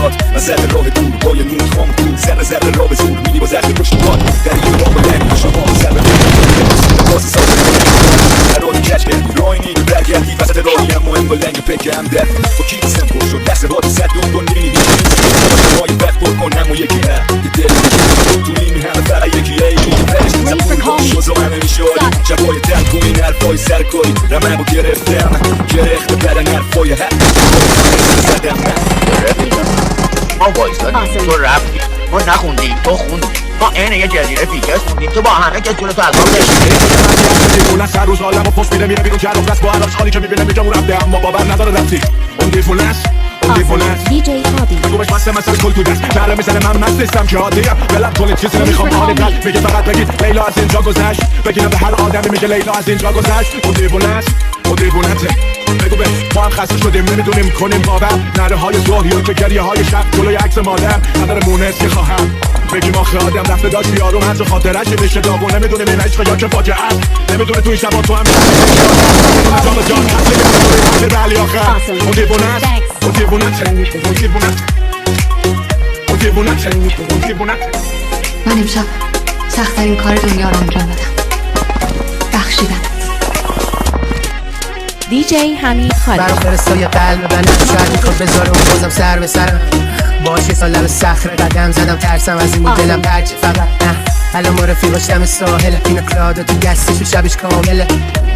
داد و ذره راه دور با یه نور خام دور ذره ذره راه به زور میدی با زهر پشت باد در این راه بلندی شما سر به باز سازه قرار کچ کردی راهی نیگه برگردی وسط راهی هم مهم با لنگ پکه هم در با کی سم پر شد دست با تو صد دون میبینی مای وقت پر کن همون یکی نه یه دل تو این همه فقط یکی ای میگه فرشت زبون کن شوزا همه میشاری شبای تن تو این حرفای سرکاری رمه با گرفتم گرخت بدن حرفای حق زدم ما وایستادیم تو رفتی ما نخوندیم تو خوندی ما اینه یه جزیره فیکس خوندیم تو با همه که جون تو از ما کشیدی دیوونه هر روز حالمو پست میده میره بیرون کرد و با علاش حالی که میبینه میگم اون رفته اما باور نداره رفتی اون دیوونه است اون دیوونه است DJ Hobby بگو بهش مثل کل تو دست نره میزنه من مست نیستم که عادیم بلد کنید چیزی نمیخوام حالی بلد میگه فقط بگید لیلا از اینجا گذشت بگیرم به هر آدمی میگه لیلا از اینجا گذشت اون دیوونه است اون دیوونه ته بگو به ما هم خسته شدیم نمیدونیم کنیم باور نره های ظهری و که گریه های شب جلوی عکس مادر نداره مونس که خواهم بگیم آخه آدم رفته داشت بیارم هر جا خاطرش میشه داغ و نمیدونه این عشق یا که فاجعه است نمیدونه تو این شبا تو هم جان جان هست ولی آخر اون دیوونه است اون دیوونه ته اون دیوونه اون دیوونه ته اون دیوونه من امشب سخت‌ترین کار دنیا رو انجام دادم بخشیدم DJ حمید خالد برا فرستای قلب بنم شاید میخواد بذاره اون بازم سر به سرم باشه سال لب صخره قدم زدم ترسم از این بود دلم درچه فقط نه الان ما رفیقاش دم ساحل پینا کلادا تو گستش و شبش کامله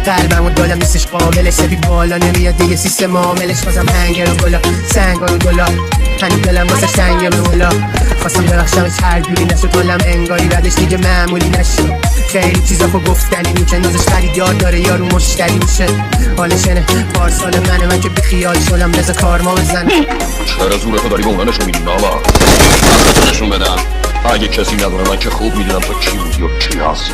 قلبمو دادم نیستش قابلش سفید بالا نمیاد دیگه سیستم عاملش بازم هنگر و گلا سنگ و گلا هنو دلم واسه سنگ و گلا خواستم ببخشمش هر جوری نشد حالم انگاری بعدش دیگه معمولی نشد خیلی چیزا خب گفتنی میشه نازش خریدار داره یارو مشتری میشه حالشنه پارسال منه من که بیخیال شدم بذار کار ما بزن چرا زورتو داری به اونا نشون میدی بابا من نشون بدم اگه کسی ندونه من که خوب میدونم تو کی بودی و کی هستی